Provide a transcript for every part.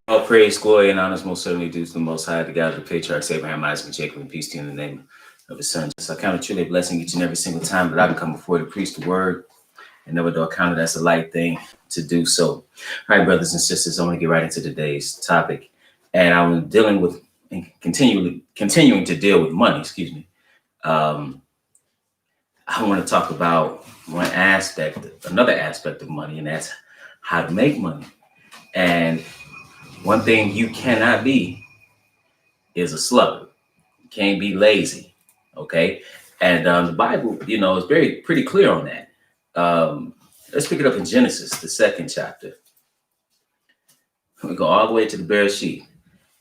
All praise, glory, and honors most certainly due to the Most High, the God of the patriarchs, Abraham, Isaac, and Jacob, and peace to you in the name of His Son. So I count it truly a blessing each and every single time that I can come before to preach the word, and never do I count it as a light thing to do so. All right, brothers and sisters, I want to get right into today's topic, and I'm dealing with and continuing to deal with money. Excuse me. I want to talk about another aspect of money, and that's how to make money. And one thing you cannot be is a sluggard. You can't be lazy, okay? And the Bible, is pretty clear on that. Let's pick it up in Genesis, the second chapter. We go all the way to the Bereshit.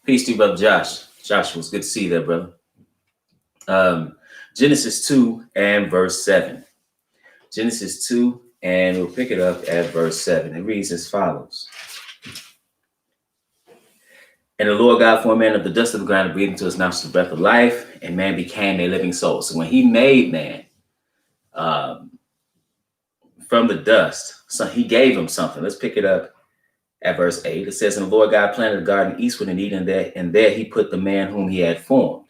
Peace to you, brother Josh. Joshua, it's good to see you there, brother. Genesis 2 and verse 7. Genesis 2, and we'll pick it up at verse 7. It reads as follows. And the Lord God formed man of the dust of the ground and breathed into his nostrils the breath of life, and man became a living soul. So when he made man from the dust, so he gave him something. Let's pick it up at verse 8. It says, and the Lord God planted a garden eastward in Eden, and there he put the man whom he had formed.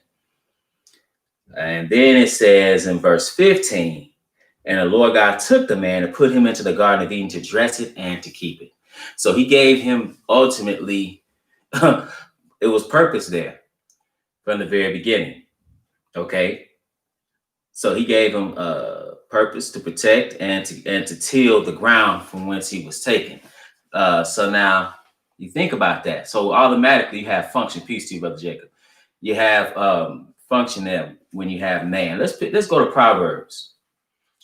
And then it says in verse 15, and the Lord God took the man and put him into the garden of Eden to dress it and to keep it. So he gave him ultimately it was purpose there from the very beginning. Okay. So he gave him purpose to protect and to till the ground from whence he was taken. So now you think about that. So automatically you have function. Peace to you, brother Jacob. You have function there when you have man. Let's go to Proverbs,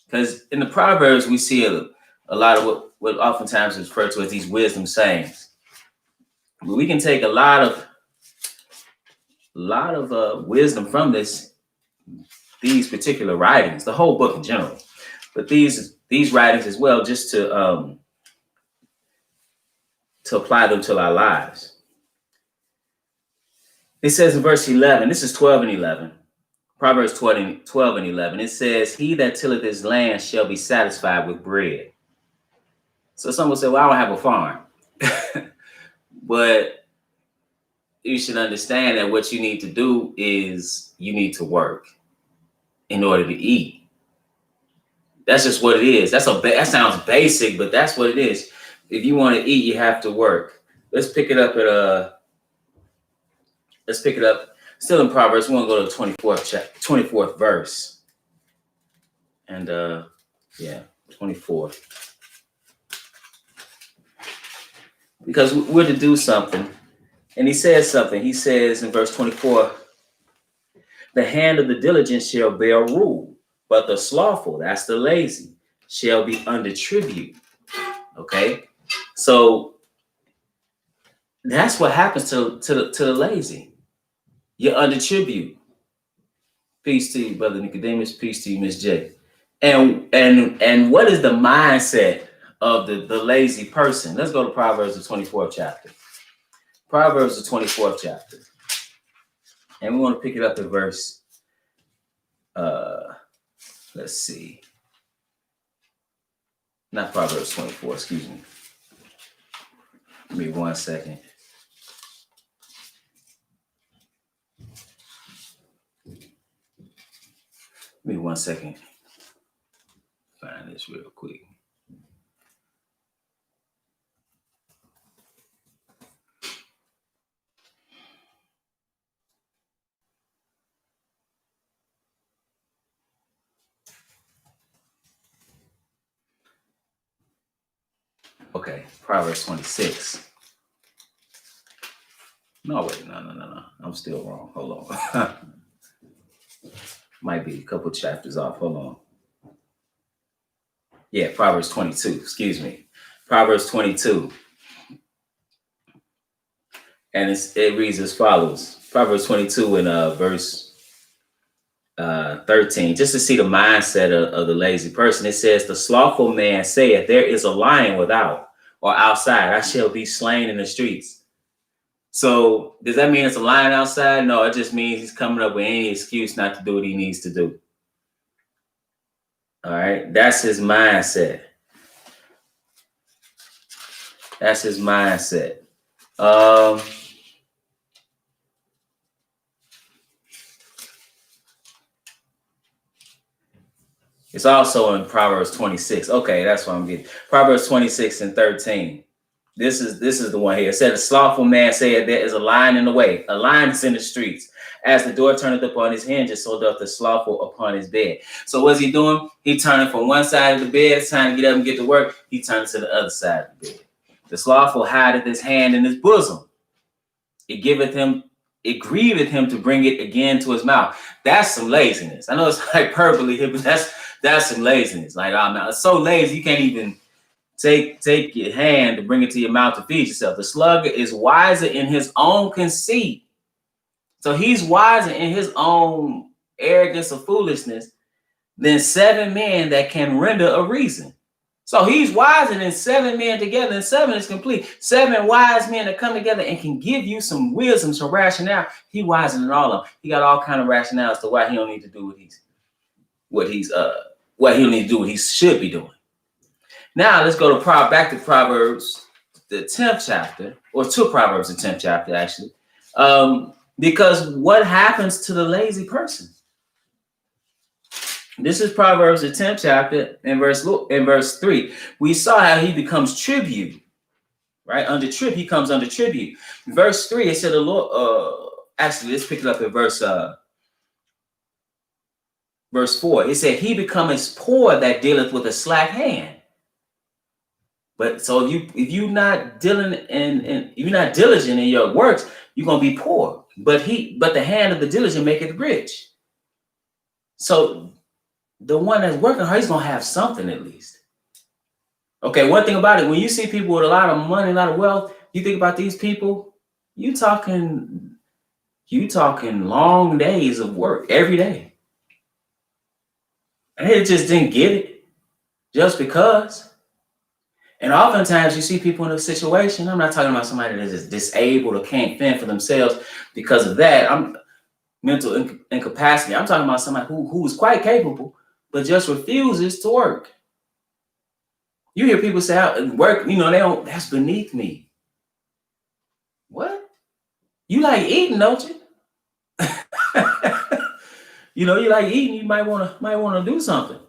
because in the Proverbs we see a lot of what oftentimes is referred to as these wisdom sayings. We can take a lot of wisdom from these particular writings, the whole book in general, but these writings as well, just to apply them to our lives. It says in verse 11, this is 12 and 11, Proverbs 12 and 11, it says, he that tilleth his land shall be satisfied with bread. So some will say, well, I don't have a farm. But you should understand that what you need to do is you need to work in order to eat. That's just what it is. That sounds basic, but that's what it is. If you want to eat, you have to work. Let's pick it up still in Proverbs. We want to go to the 24th verse. And 24. Because we're to do something. And he says something. He says in verse 24, the hand of the diligent shall bear rule, but the slothful, that's the lazy, shall be under tribute. Okay? So that's what happens to the lazy. You're under tribute. Peace to you, brother Nicodemus. Peace to you, Miss J. And what is the mindset of the lazy person? Let's go to Proverbs, the 24th chapter. Proverbs, the 24th chapter. And we want to pick it up at verse, let's see. Not Proverbs 24, excuse me. Give me 1 second. Give me 1 second. Find this real quick. Okay, Proverbs 26. No, wait, no. I'm still wrong. Hold on. Might be a couple chapters off. Hold on. Yeah, Proverbs 22. Excuse me. Proverbs 22. And it reads as follows. Proverbs 22 and verse 13. Just to see the mindset of the lazy person. It says, the slothful man saith, there is a lion without or outside. I shall be slain in the streets. So does that mean it's a lion outside? No, it just means he's coming up with any excuse not to do what he needs to do. All right. That's his mindset. That's his mindset. Um, it's also in Proverbs 26. Okay, that's what I'm getting. Proverbs 26 and 13. This is the one here. It said, a slothful man said, there is a lion in the way, a lion is in the streets. As the door turneth upon his hinges, so doth the slothful upon his bed. So what's he doing? He turning from one side of the bed, it's time to get up and get to work. He turns to the other side of the bed. The slothful hideth his hand in his bosom. It grieveth him to bring it again to his mouth. That's some laziness. I know it's hyperbole here, but that's some laziness. Like, I'm so lazy you can't even take your hand to bring it to your mouth to feed yourself. The sluggard is wiser in his own conceit. So he's wiser in his own arrogance or foolishness than 7 men that can render a reason. So he's wiser than 7 men together, and 7 is complete. 7 wise men that come together and can give you some wisdom, some rationale. He wiser than all of them. He got all kind of rationale as to why he don't need to do what he should be doing. Now let's go back to Proverbs, the 10th chapter, or to Proverbs, the 10th chapter, actually. Because what happens to the lazy person? This is Proverbs, the 10th chapter, in verse 3. We saw how he becomes tribute, right? He comes under tribute. Verse 3, it said the Lord, actually, let's pick it up in verse 4. It said, he becometh poor that dealeth with a slack hand. But so if you're not diligent in your works, you're gonna be poor. But the hand of the diligent maketh rich. So the one that's working hard, he's gonna have something at least. Okay, one thing about it, when you see people with a lot of money, a lot of wealth, you think about these people, you talking long days of work every day. And they just didn't get it just because. And oftentimes you see people in a situation, I'm not talking about somebody that is disabled or can't fend for themselves because of that. I'm mental incapacity. I'm talking about somebody who is quite capable, but just refuses to work. You hear people say, work, that's beneath me. What? You like eating, don't you? You like eating, you might want to do something.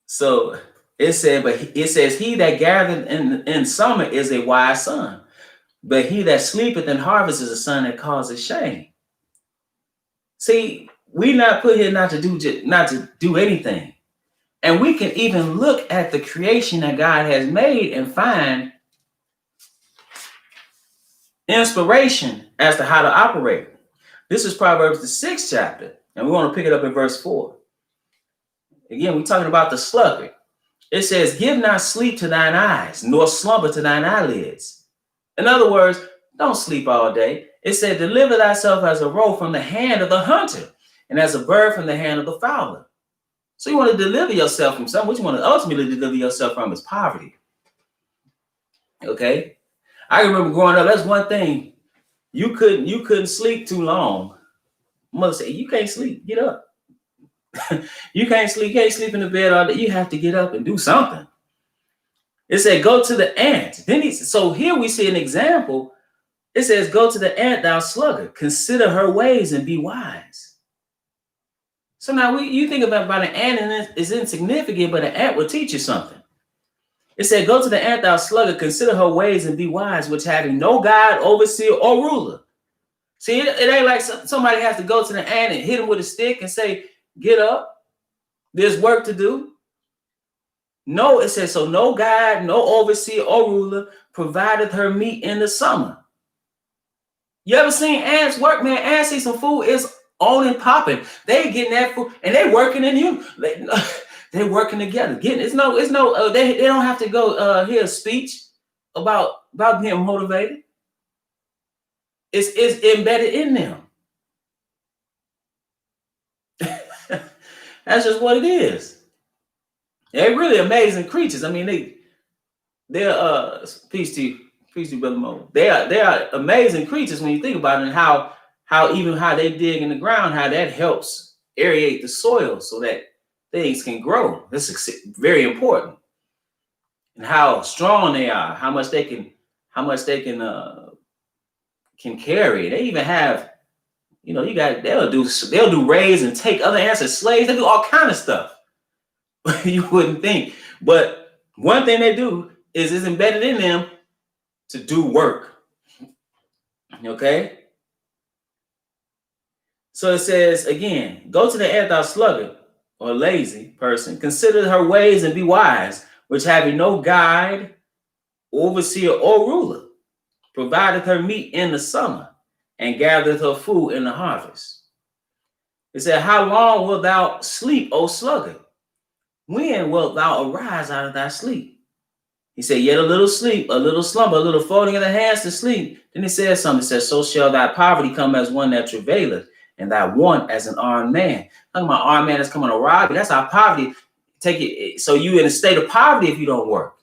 So it says, he that gathereth in summer is a wise son, but he that sleepeth in harvest is a son that causes shame. See, we not put here not to do anything. And we can even look at the creation that God has made and find inspiration as to how to operate. This is Proverbs, the 6th chapter, and we want to pick it up in verse 4. Again, we're talking about the sluggard. It says, give not sleep to thine eyes, nor slumber to thine eyelids. In other words, don't sleep all day. It said, deliver thyself as a roe from the hand of the hunter, and as a bird from the hand of the fowler. So you want to deliver yourself from something. What you want to ultimately deliver yourself from is poverty. Okay? I remember growing up, that's one thing. You couldn't sleep too long. Mother said, you can't sleep, get up. You can't sleep in the bed all day. You have to get up and do something. It said, go to the ant. So here we see an example. It says, go to the ant, thou sluggard. Consider her ways and be wise. So now you think about an ant and it's insignificant, but an ant will teach you something. It said, go to the ant, thou sluggard. Consider her ways and be wise, which having no guide, overseer, or ruler. See, it ain't like somebody has to go to the ant and hit him with a stick and say, get up. There's work to do. No, it says, so no guide, no overseer or ruler provided her meat in the summer. You ever seen ants work, man? Ants see some food, it's on and popping. They getting that food and they working in you. They working together. They don't have to go hear a speech about being motivated. It's embedded in them. That's just what it is. They're really amazing creatures. I mean, they're peace to you, Brother Mo. They are amazing creatures when you think about it, and how they dig in the ground, how that helps aerate the soil so that things can grow. This is very important. And how strong they are, how much they how much they can carry. They even have, they'll do raids and take other ants as slaves. They do all kind of stuff. You wouldn't think. But one thing they do is it's embedded in them to do work. Okay? So it says, again, go to the ant thou sluggard, or lazy person. Consider her ways and be wise, which having no guide, overseer, or ruler, provideth her meat in the summer, and gathereth her food in the harvest. It said, how long wilt thou sleep, O sluggard? When wilt thou arise out of thy sleep? He said, yet a little sleep, a little slumber, a little folding of the hands to sleep. Then he says something. It says, so shall thy poverty come as one that travaileth, and thy want as an armed man. Talking about armed man that's coming to rob you. That's how poverty take it. So you in a state of poverty if you don't work.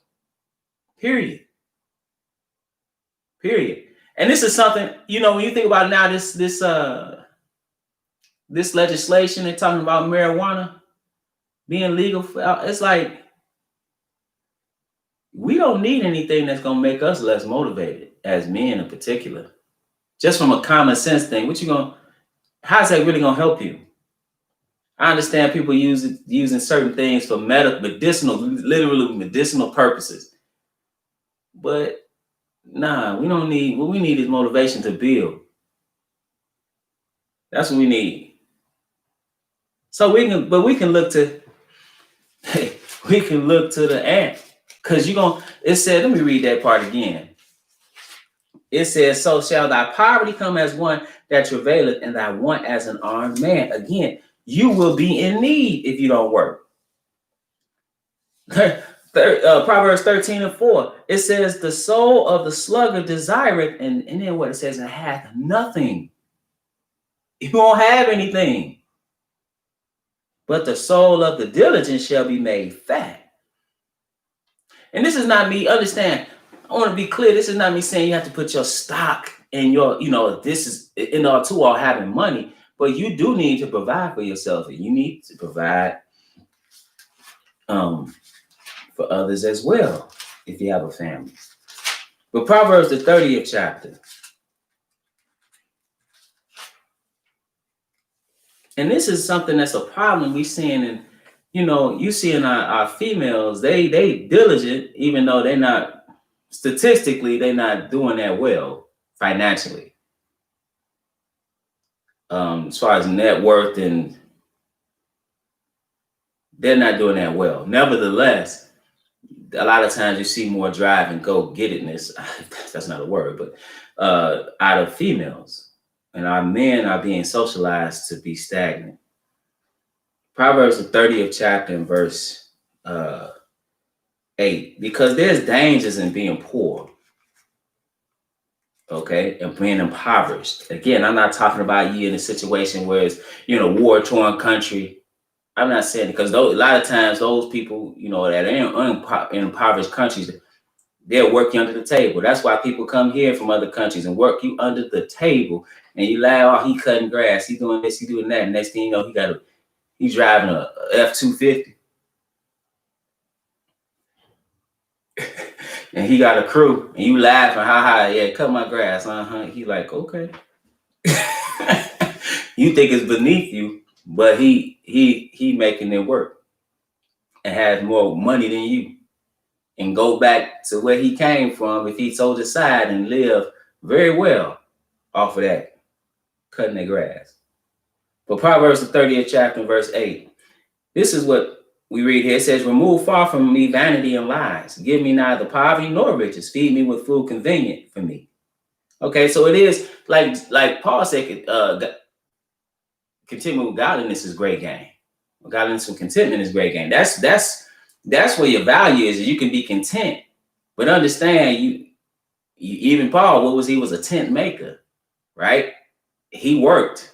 Period. And this is something, when you think about it now, this legislation, they're talking about marijuana being legal. It's like, we don't need anything that's going to make us less motivated as men in particular. Just from a common sense thing, how's that really going to help you? I understand people using certain things for literally medicinal purposes. But nah, we don't need, what we need is motivation to build. That's what we need. So we can look to the ant. Because it said, let me read that part again. It says, so shall thy poverty come as one that travaileth, and thy want as an armed man. Again, you will be in need if you don't work. Proverbs 13:4. It says, the soul of the sluggard desireth, and then what it says, it hath nothing. You won't have anything. But the soul of the diligent shall be made fat. And this is not me, understand, I want to be clear, this is not me saying you have to put your stock in your, this is to all having money, but you do need to provide for yourself, and you need to provide for others as well, if you have a family. But Proverbs, the 30th chapter. And this is something that's a problem we seeing in, you see in our females, they diligent, even though they're not, statistically, they're not doing that well financially. As far as net worth, and they're not doing that well. Nevertheless, a lot of times you see more drive and go get itness. That's not a word, but out of females. And our men are being socialized to be stagnant. Proverbs, the 30th chapter, and verse 8. Because there's dangers in being poor. Okay, and being impoverished. Again, I'm not talking about you in a situation where it's, war-torn country. I'm not saying, because a lot of times those people, that are in impoverished countries, they'll work you under the table. That's why people come here from other countries and work you under the table. And you laugh, oh, he cutting grass, he doing this, he doing that. And next thing you know, he's driving a F-250. And he got a crew, and you laughing, ha, yeah, cut my grass, He like, okay. You think it's beneath you, but he making it work and has more money than you, and go back to where he came from if he so decide, and live very well off of that, cutting their grass. But Proverbs, the 30th chapter, verse 8. This is what we read here. It says, remove far from me vanity and lies. Give me neither poverty nor riches. Feed me with food convenient for me. Okay, so it is like Paul said, continue with godliness is great gain. Godliness and contentment is great gain. That's where your value is. You can be content. But understand, you even Paul, he was a tent maker, right? He worked.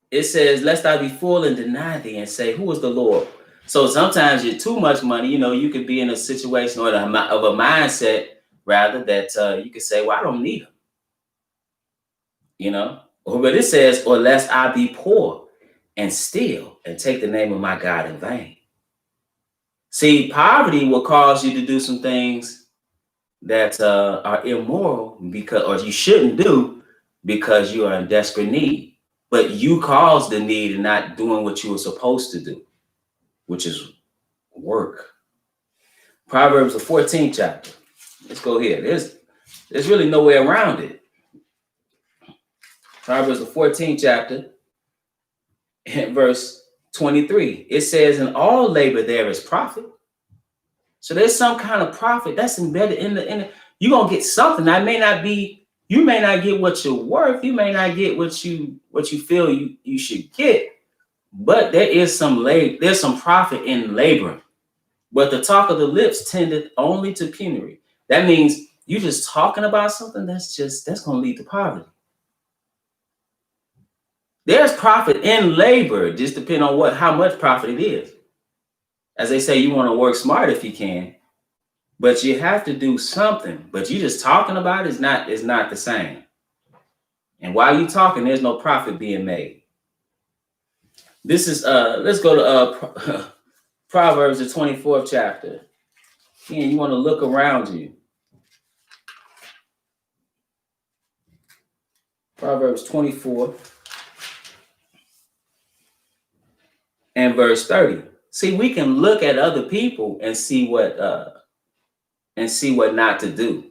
It says, lest I be full and deny thee, and say, who is the Lord? So sometimes you're too much money, you could be in a situation of a mindset, rather, that you could say, well, I don't need him. But it says, or lest I be poor and steal and take the name of my God in vain. See, poverty will cause you to do some things that are immoral or you shouldn't do because you are in desperate need. But you caused the need and not doing what you were supposed to do, which is work. Proverbs, the 14th chapter. Let's go here. There's really no way around it. Proverbs, the 14th chapter, verse 23. It says, in all labor there is profit. So there's some kind of profit that's embedded in the you're going to get something. That may not be, you may not get what you're worth. You may not get what you feel you should get. But there is there's some profit in labor. But the talk of the lips tended only to penury. That means you just talking about something that's going to lead to poverty. There's profit in labor, just depending on how much profit it is. As they say, you want to work smart if you can, but you have to do something. But you just talking about it is not the same. And while you talking, there's no profit being made. This is let's go to Proverbs, the 24th chapter. Again, you want to look around you. Proverbs 24 and verse 30. See, we can look at other people and see what not to do.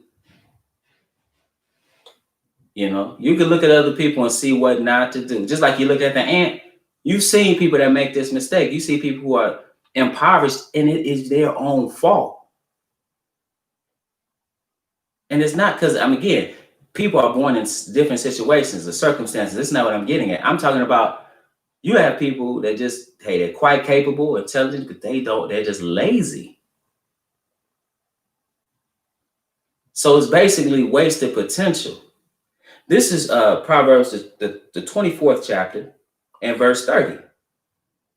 You know, you can look at other people and see what not to do. Just like you look at the ant, you've seen people that make this mistake. You see people who are impoverished and it is their own fault. And it's not because, again, people are born in different situations, the circumstances. That's not what I'm getting at. I'm talking about you have people that just, hey, they're quite capable, intelligent, but they're just lazy. So it's basically wasted potential. This is Proverbs, the 24th chapter and verse 30.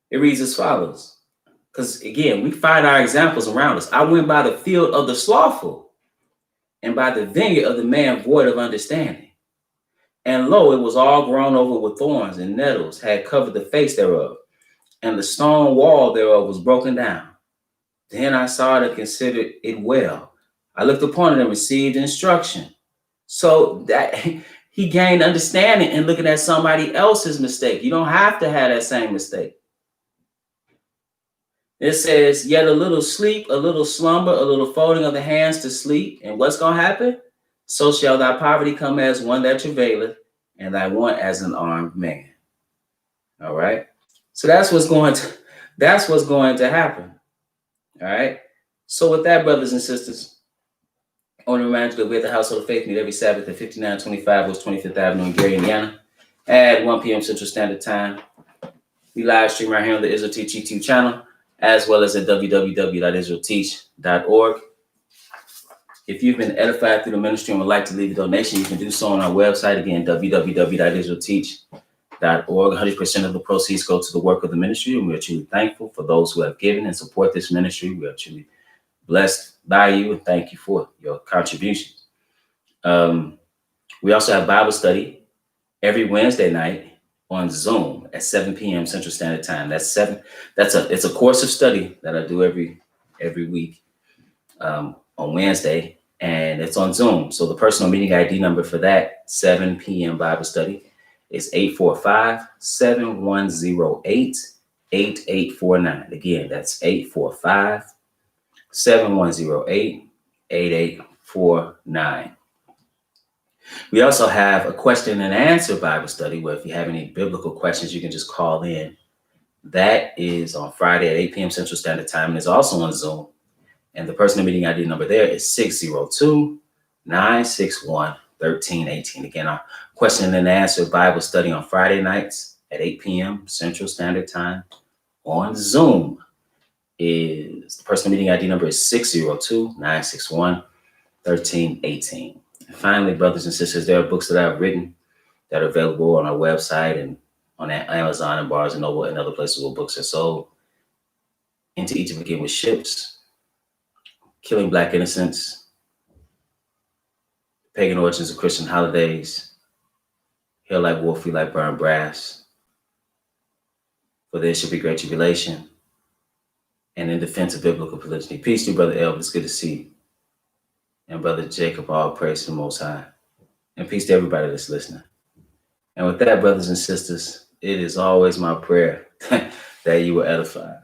It reads as follows. Because again, we find our examples around us. I went by the field of the slothful and by the vineyard of the man void of understanding. And lo, it was all grown over with thorns, and nettles had covered the face thereof, and the stone wall thereof was broken down. Then I saw it and considered it well. I looked upon it and received instruction. So that he gained understanding in looking at somebody else's mistake. You don't have to have that same mistake. It says, yet a little sleep, a little slumber, a little folding of the hands to sleep. And what's going to happen? So shall thy poverty come as one that travaileth, and thy want as an armed man. All right. So that's what's going to happen. All right. So with that, brothers and sisters, I want to remind you that we're at the Household of Faith meet every Sabbath at 5925 West 25th Avenue in Gary, Indiana, at 1 p.m. Central Standard Time. We live stream right here on the Israel Teach YouTube channel, as well as at www.israelteach.org. If you've been edified through the ministry and would like to leave a donation, you can do so on our website, again, www.israelteach.org. 100% of the proceeds go to the work of the ministry, and we are truly thankful for those who have given and support this ministry. We are truly blessed by you, and thank you for your contributions. We also have Bible study every Wednesday night on Zoom at 7 p.m. Central Standard Time. It's a course of study that I do every week on Wednesday. And it's on Zoom. So the personal meeting ID number for that 7 p.m. Bible study is 845-7108-8849. Again, that's 845-7108-8849. We also have a question and answer Bible study where if you have any biblical questions, you can just call in. That is on Friday at 8 p.m. Central Standard Time, and it's also on Zoom. And the personal meeting ID number there is 602-961-1318. Again, our question and answer Bible study on Friday nights at 8 p.m. Central Standard Time on Zoom is the personal meeting ID number is 602-961-1318. And finally, brothers and sisters, there are books that I've written that are available on our website and on Amazon and Barnes and Noble and other places where books are sold. Into Egypt Again with Ships, Killing Black Innocents, Pagan Origins of Christian Holidays, Hail Like Wolf, We Like Burn Brass, For There Should Be Great Tribulation, and in defense of biblical polygyny. Peace to you, Brother Elvis. Good to see you. And Brother Jacob, all praise to the Most High. And peace to everybody that's listening. And with that, brothers and sisters, it is always my prayer that you were edified.